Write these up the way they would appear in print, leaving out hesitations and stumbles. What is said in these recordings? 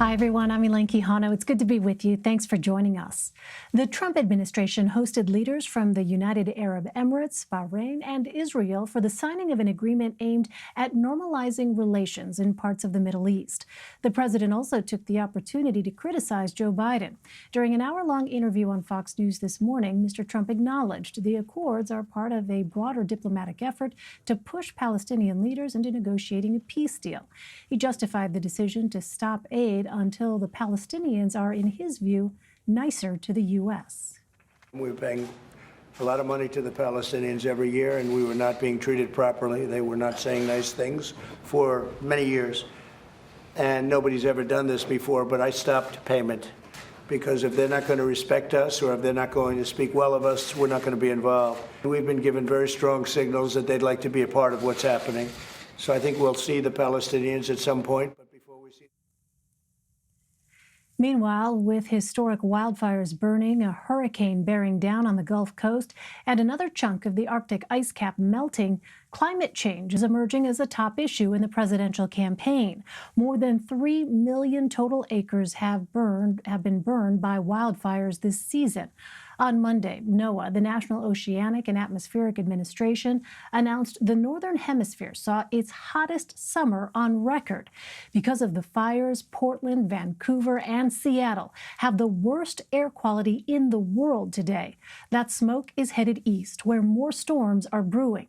Hi, everyone. I'm Elaine Quijano. It's good to be with you. Thanks for joining us. The Trump administration hosted leaders from the United Arab Emirates, Bahrain, and Israel for the signing of an agreement aimed at normalizing relations in parts of the Middle East. The president also took the opportunity to criticize Joe Biden. During an hour-long interview on Fox News this morning, Mr. Trump acknowledged the accords are part of a broader diplomatic effort to push Palestinian leaders into negotiating a peace deal. He justified the decision to stop aid until the Palestinians are, in his view, nicer to the U.S. We're paying a lot of money to the Palestinians every year, and we were not being treated properly. They were not saying nice things for many years, and nobody's ever done this before, but I stopped payment because if they're not going to respect us or if they're not going to speak well of us, we're not going to be involved. We've been given very strong signals that they'd like to be a part of what's happening. So I think we'll see the Palestinians at some point. But before we see. Meanwhile, with historic wildfires burning, a hurricane bearing down on the Gulf Coast, and another chunk of the Arctic ice cap melting, climate change is emerging as a top issue in the presidential campaign. More than 3 million total acres have been burned by wildfires this season. On Monday, NOAA, the National Oceanic and Atmospheric Administration, announced the Northern Hemisphere saw its hottest summer on record. Because of the fires, Portland, Vancouver, and Seattle have the worst air quality in the world today. That smoke is headed east, where more storms are brewing.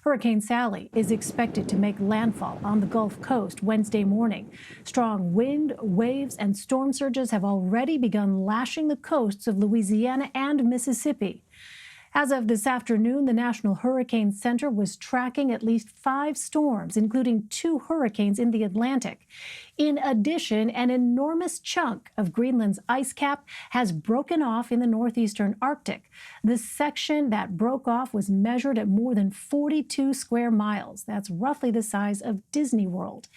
Hurricane Sally is expected to make landfall on the Gulf Coast Wednesday morning. Strong wind, waves, and storm surges have already begun lashing the coasts of Louisiana and Mississippi. As of this afternoon, the National Hurricane Center was tracking at least 5 storms, including 2 hurricanes in the Atlantic. In addition, an enormous chunk of Greenland's ice cap has broken off in the northeastern Arctic. The section that broke off was measured at more than 42 square miles. That's roughly the size of Disney World.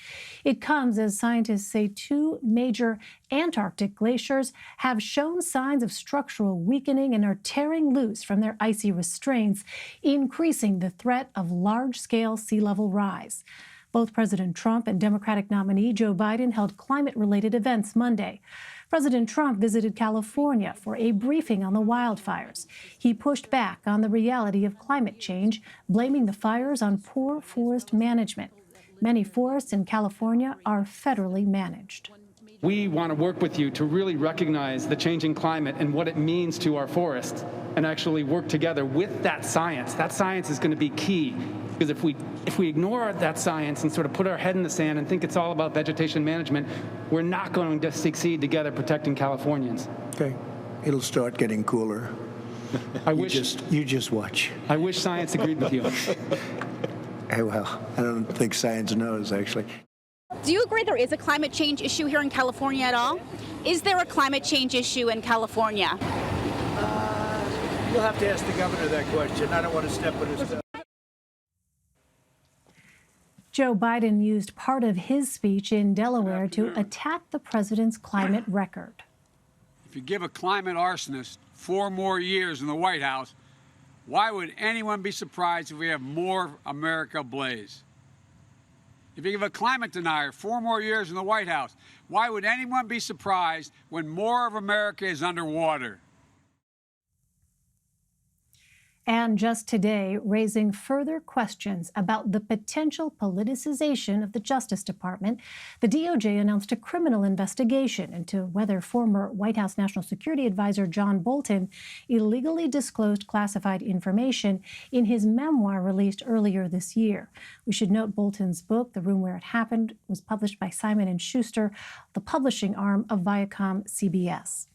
It comes as scientists say 2 major Antarctic glaciers have shown signs of structural weakening and are tearing loose from their icy restraints, increasing the threat of large-scale sea level rise. Both President Trump and Democratic nominee Joe Biden held climate-related events Monday. President Trump visited California for a briefing on the wildfires. He pushed back on the reality of climate change, blaming the fires on poor forest management. Many forests in California are federally managed. We want to work with you to really recognize the changing climate and what it means to our forests and actually work together with that science. That science is going to be key, because if we ignore that science and sort of put our head in the sand and think it's all about vegetation management, we're not going to succeed together protecting Californians. Okay, it'll start getting cooler. You just watch. I wish science agreed with you. Hey, well, I don't think science knows, actually. Do you agree there is a climate change issue here in California at all? Is there a climate change issue in California? You'll have to ask the governor that question. I don't want to step on his toes. Joe Biden used part of his speech in Delaware to attack the president's climate record. If you give a climate arsonist 4 more years in the White House, why would anyone be surprised if we have more America ablaze? If you give a climate denier 4 more years in the White House, why would anyone be surprised when more of America is underwater? And just today, raising further questions about the potential politicization of the Justice Department, the DOJ announced a criminal investigation into whether former White House National Security Advisor John Bolton illegally disclosed classified information in his memoir released earlier this year. We should note Bolton's book, The Room Where It Happened, was published by Simon & Schuster, the publishing arm of Viacom CBS.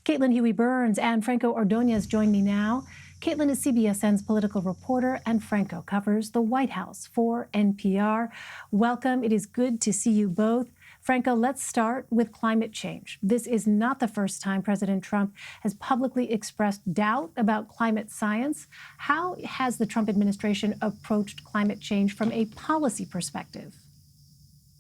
Caitlin Huey-Burns and Franco Ordoñez join me now. Caitlin is CBSN's political reporter, and Franco covers the White House for NPR. Welcome. It is good to see you both. Franco, let's start with climate change. This is not the first time President Trump has publicly expressed doubt about climate science. How has the Trump administration approached climate change from a policy perspective?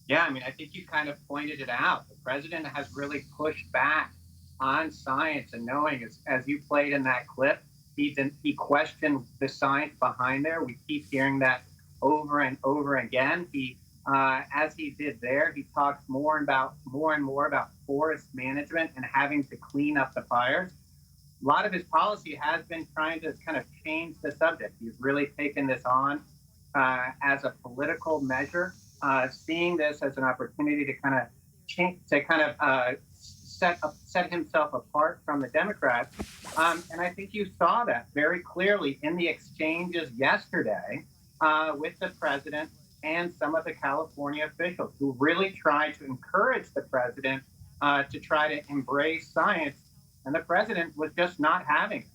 Yeah, I mean, I think you kind of pointed it out. The president has really pushed back on science and knowing, as you played in that clip, he questioned the science behind there. We keep hearing that over and over again. He As he did there, he talks more and more about forest management and having to clean up the fires. A lot of his policy has been trying to kind of change the subject. He's really taken this on as a political measure, seeing this as an opportunity to kind of change, set himself apart from the Democrats. And I think you saw that very clearly in the exchanges yesterday with the president and some of the California officials who really tried to encourage the president to try to embrace science. And the president was just not having it.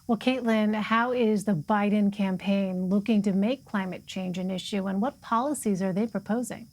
Well, Caitlin, how is the Biden campaign looking to make climate change an issue, and what policies are they proposing?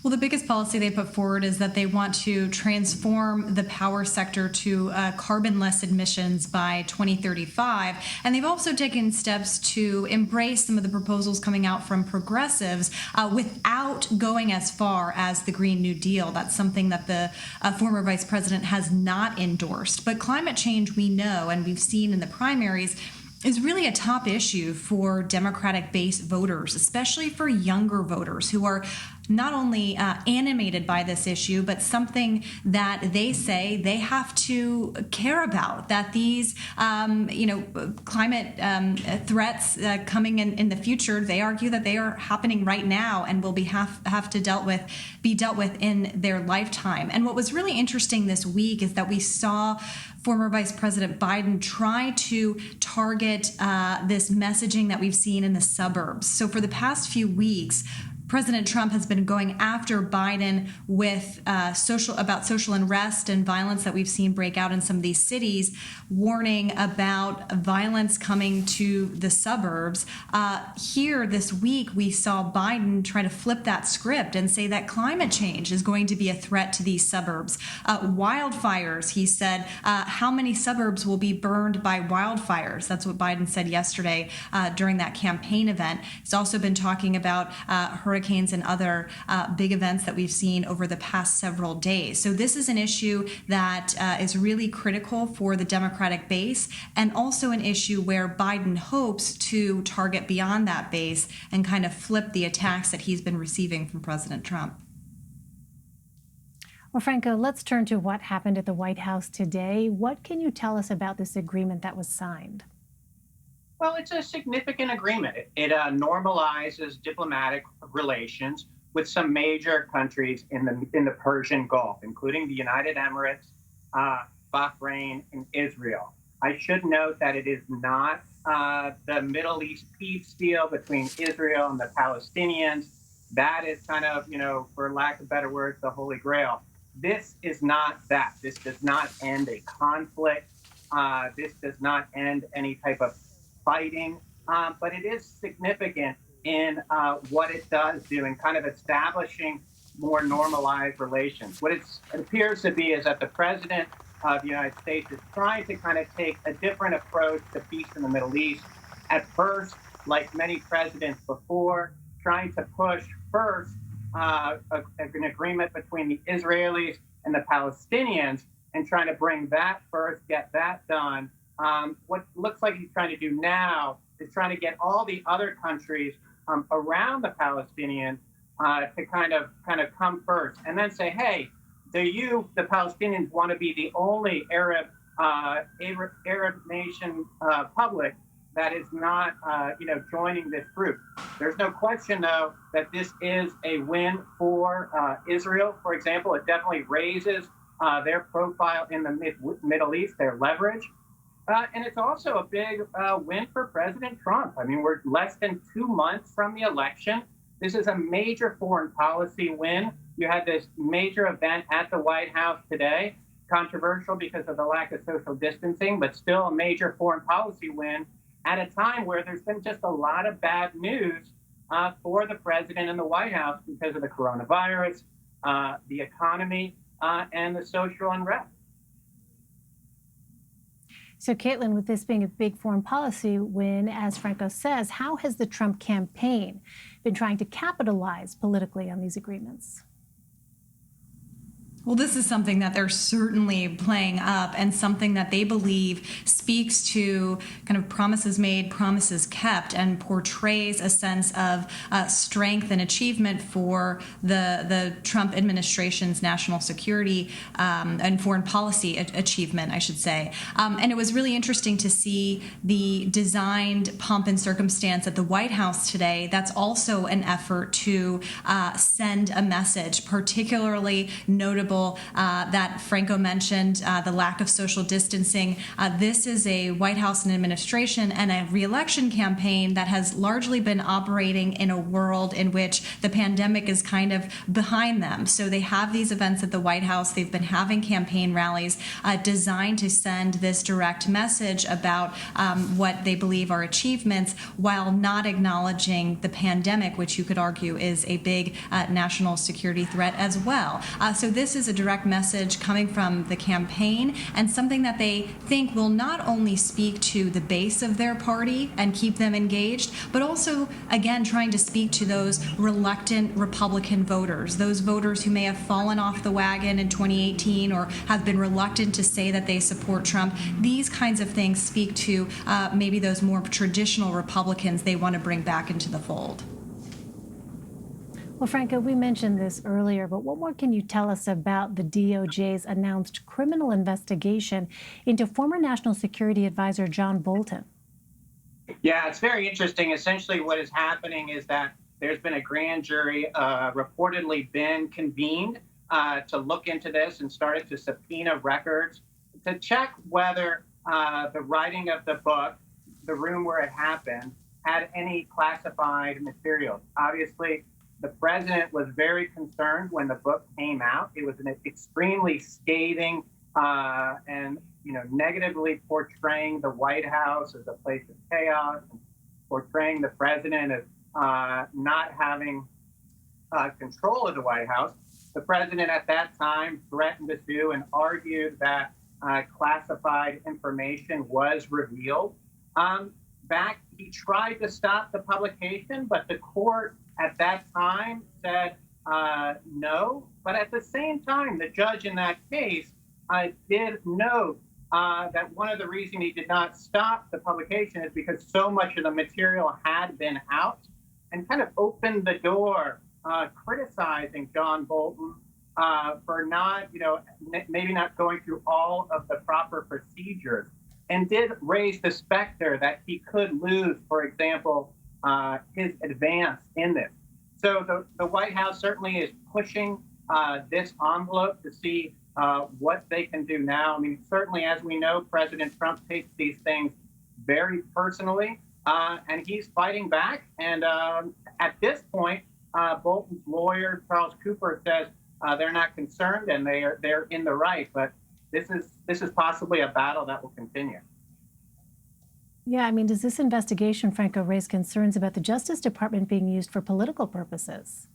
Well, the biggest policy they put forward is that they want to transform the power sector to carbon-less emissions by 2035. And they've also taken steps to embrace some of the proposals coming out from progressives without going as far as the Green New Deal. That's something that the former vice president has not endorsed. But climate change, we know, and we've seen in the primaries, is really a top issue for Democratic base voters, especially for younger voters who are not only animated by this issue, but something that they say they have to care about, that these climate threats coming in the future, they argue that they are happening right now and will have to be dealt with in their lifetime. And what was really interesting this week is that we saw former Vice President Biden try to target this messaging that we've seen in the suburbs. So for the past few weeks, President Trump has been going after Biden with social unrest and violence that we've seen break out in some of these cities, warning about violence coming to the suburbs. Here this week, we saw Biden try to flip that script and say that climate change is going to be a threat to these suburbs. Wildfires, he said, how many suburbs will be burned by wildfires? That's what Biden said yesterday during that campaign event. He's also been talking about hurricanes and other big events that we've seen over the past several days. So this is an issue that is really critical for the Democratic base, and also an issue where Biden hopes to target beyond that base and kind of flip the attacks that he's been receiving from President Trump. Well, Franco, let's turn to what happened at the White House today. What can you tell us about this agreement that was signed? Well, it's a significant agreement. It normalizes diplomatic relations with some major countries in the Persian Gulf, including the United Emirates, Bahrain, and Israel. I should note that it is not the Middle East peace deal between Israel and the Palestinians. That is kind of, for lack of better words, the Holy Grail. This is not that. This does not end a conflict. This does not end any type of fighting, but it is significant in what it does do in kind of establishing more normalized relations. What it appears to be is that the president of the United States is trying to kind of take a different approach to peace in the Middle East. At first, like many presidents before, trying to push first an agreement between the Israelis and the Palestinians, and trying to bring that first, get that done. What looks like he's trying to do now is trying to get all the other countries around the Palestinians to kind of come first, and then say, hey, the Palestinians want to be the only Arab nation public that is not joining this group. There's no question, though, that this is a win for Israel. For example, it definitely raises their profile in the Middle East, their leverage. And it's also a big win for President Trump. I mean, we're less than 2 months from the election. This is a major foreign policy win. You had this major event at the White House today, controversial because of the lack of social distancing, but still a major foreign policy win at a time where there's been just a lot of bad news for the president and the White House because of the coronavirus, the economy, and the social unrest. So, Caitlin, with this being a big foreign policy win, as Franco says, how has the Trump campaign been trying to capitalize politically on these agreements? Well, this is something that they're certainly playing up, and something that they believe speaks to kind of promises made, promises kept, and portrays a sense of strength and achievement for the Trump administration's national security and foreign policy achievement, I should say. And it was really interesting to see the designed pomp and circumstance at the White House today. That's also an effort to send a message, particularly notable that Franco mentioned, the lack of social distancing. This is a White House and administration and a re-election campaign that has largely been operating in a world in which the pandemic is kind of behind them. So they have these events at the White House. They've been having campaign rallies designed to send this direct message about what they believe are achievements, while not acknowledging the pandemic, which you could argue is a big national security threat as well. So this is a direct message coming from the campaign, and something that they think will not only speak to the base of their party and keep them engaged, but also, again, trying to speak to those reluctant Republican voters, those voters who may have fallen off the wagon in 2018 or have been reluctant to say that they support Trump. These kinds of things speak to maybe those more traditional Republicans they want to bring back into the fold. Well, Franco, we mentioned this earlier, but what more can you tell us about the DOJ's announced criminal investigation into former National Security Advisor John Bolton? Yeah, it's very interesting. Essentially, what is happening is that there's been a grand jury reportedly been convened to look into this and started to subpoena records to check whether the writing of the book, The Room Where It Happened, had any classified materials. Obviously, the president was very concerned when the book came out. It was an extremely scathing and negatively portraying the White House as a place of chaos, and portraying the president as not having control of the White House. The president at that time threatened to sue and argued that classified information was revealed. He tried to stop the publication, but the court at that time said no. But at the same time, the judge in that case did note that one of the reasons he did not stop the publication is because so much of the material had been out, and kind of opened the door criticizing John Bolton for not, maybe not going through all of the proper procedures, and did raise the specter that he could lose, for example, his advance in this. So the White House certainly is pushing this envelope to see what they can do now. I mean, certainly, as we know, President Trump takes these things very personally, and he's fighting back. And at this point, Bolton's lawyer, Charles Cooper, says they're not concerned and they're in the right. But this is possibly a battle that will continue. Yeah, I mean, does this investigation, Franco, raise concerns about the Justice Department being used for political purposes?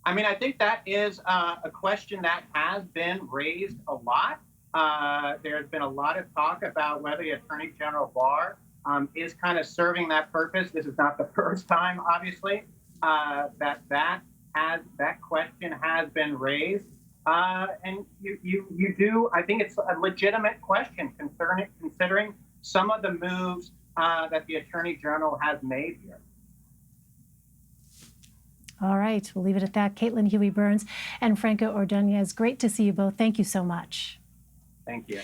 I mean, I think that is a question that has been raised a lot. There's been a lot of talk about whether the Attorney General Barr is kind of serving that purpose. This is not the first time, obviously, that question has been raised. And you do, I think it's a legitimate question considering some of the moves that the Attorney General has made here. All right, we'll leave it at that. Caitlin Huey-Burns and Franco Ordoñez, great to see you both. Thank you so much. Thank you.